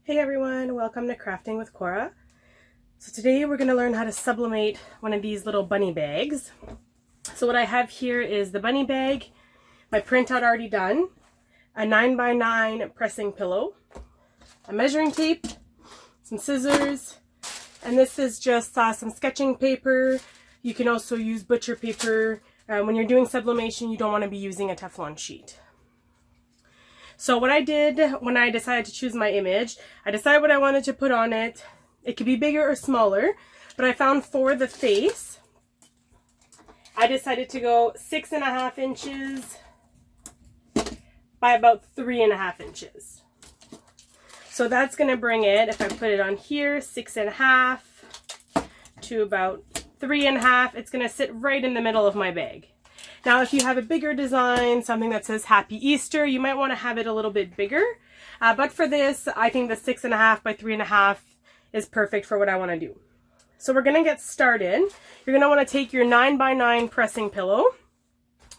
Hey everyone, welcome to Crafting with Cora. So today we're going to learn how to sublimate one of these little bunny bags. So what I have here is the bunny bag, my printout already done, a 9x9 pressing pillow, a measuring tape, some scissors, and this is just some sketching paper. You can also use butcher paper. When you're doing sublimation, you don't want to be using a Teflon sheet. So what I did when I decided to choose my image, I decided what I wanted to put on it. It could be bigger or smaller, but I found for the face, I decided to go 6.5 inches by about 3.5 inches. So that's going to bring it, if I put it on here, 6.5 to about 3.5. It's going to sit right in the middle of my bag. Now, if you have a bigger design, something that says Happy Easter, you might want to have it a little bit bigger. But for this, I think the 6.5 by 3.5 is perfect for what I want to do. So we're going to get started. You're going to want to take your 9x9 pressing pillow.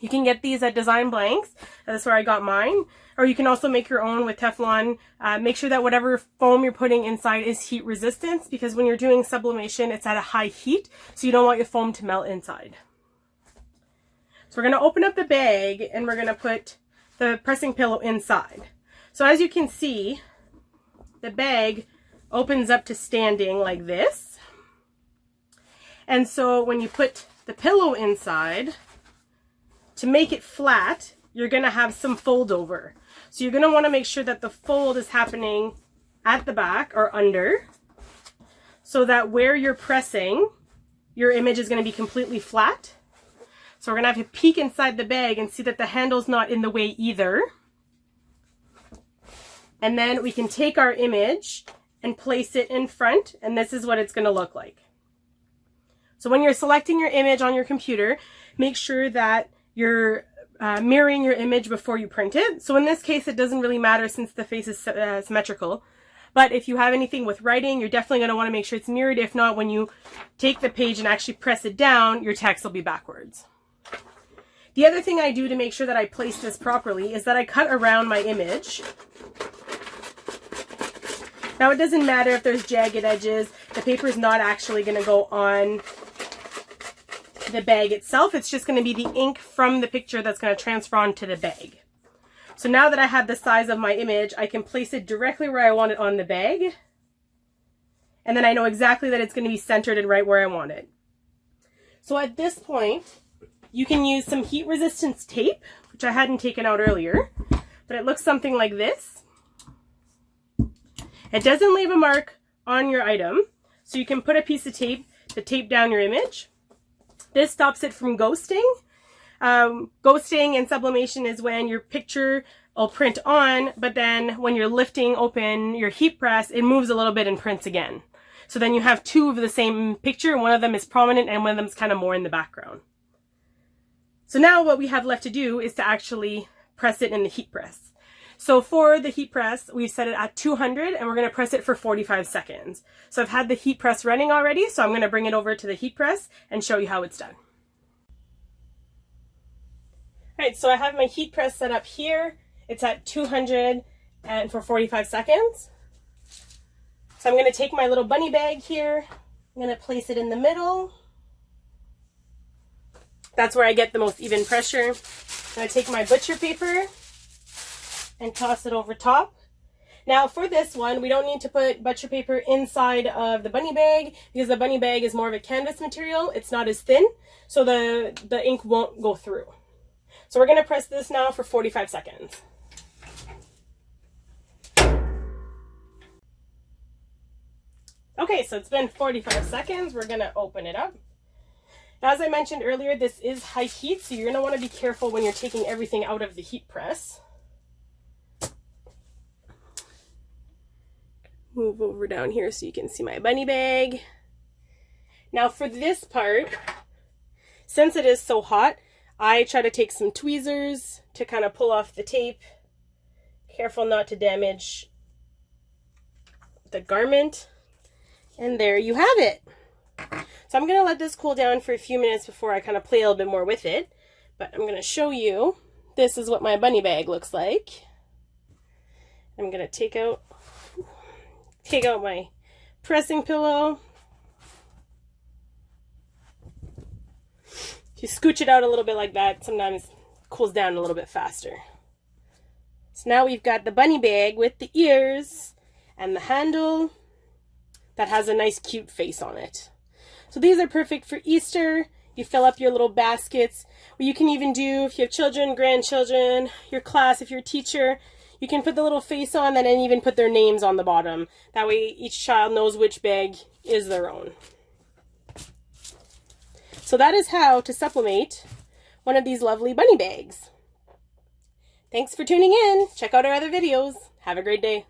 You can get these at Design Blanks. That's where I got mine. Or you can also make your own with Teflon. Make sure that whatever foam you're putting inside is heat resistant, because when you're doing sublimation, it's at a high heat, so you don't want your foam to melt inside. So we're going to open up the bag and we're going to put the pressing pillow inside. So as you can see, the bag opens up to standing like this. And so when you put the pillow inside, to make it flat, you're going to have some fold over. So you're going to want to make sure that the fold is happening at the back or under, so that where you're pressing, your image is going to be completely flat. So we're going to have to peek inside the bag and see that the handle's not in the way either. And then we can take our image and place it in front, and this is what it's going to look like. So when you're selecting your image on your computer, make sure that you're mirroring your image before you print it. So in this case, it doesn't really matter since the face is symmetrical. But if you have anything with writing, you're definitely going to want to make sure it's mirrored. If not, when you take the page and actually press it down, your text will be backwards. The other thing I do to make sure that I place this properly is that I cut around my image. Now, it doesn't matter if there's jagged edges. The paper is not actually going to go on the bag itself. It's just going to be the ink from the picture that's going to transfer onto the bag. So now that I have the size of my image, I can place it directly where I want it on the bag. And then I know exactly that it's going to be centered and right where I want it. So at this point, you can use some heat resistance tape, which I hadn't taken out earlier, but it looks something like this. It doesn't leave a mark on your item, so you can put a piece of tape to tape down your image. This stops it from ghosting. Ghosting in sublimation is when your picture will print on, but then when you're lifting open your heat press, it moves a little bit and prints again. So then you have two of the same picture. One of them is prominent and one of them is kind of more in the background. So now what we have left to do is to actually press it in the heat press. So for the heat press, we've set it at 200 and we're going to press it for 45 seconds. So I've had the heat press running already, so I'm going to bring it over to the heat press and show you how it's done. Alright, so I have my heat press set up here. It's at 200 and for 45 seconds. So I'm going to take my little bunny bag here. I'm going to place it in the middle. That's where I get the most even pressure. I'm going to take my butcher paper and toss it over top. Now for this one, we don't need to put butcher paper inside of the bunny bag because the bunny bag is more of a canvas material. It's not as thin, so the ink won't go through. So we're going to press this now for 45 seconds. Okay, so it's been 45 seconds. We're going to open it up. Now, as I mentioned earlier, this is high heat, so you're going to want to be careful when you're taking everything out of the heat press. Move over down here so you can see my bunny bag. Now for this part, since it is so hot, I try to take some tweezers to kind of pull off the tape. Careful not to damage the garment. And there you have it. So I'm going to let this cool down for a few minutes before I kind of play a little bit more with it. But I'm going to show you, this is what my bunny bag looks like. I'm going to take out Take out my pressing pillow. If you scooch it out a little bit like that, sometimes it cools down a little bit faster. So now we've got the bunny bag with the ears and the handle that has a nice cute face on it. So these are perfect for Easter. You fill up your little baskets. Or you can even do, if you have children, grandchildren, your class, if you're a teacher, you can put the little face on and then even put their names on the bottom. That way each child knows which bag is their own. So that is how to sublimate one of these lovely bunny bags. Thanks for tuning in. Check out our other videos. Have a great day.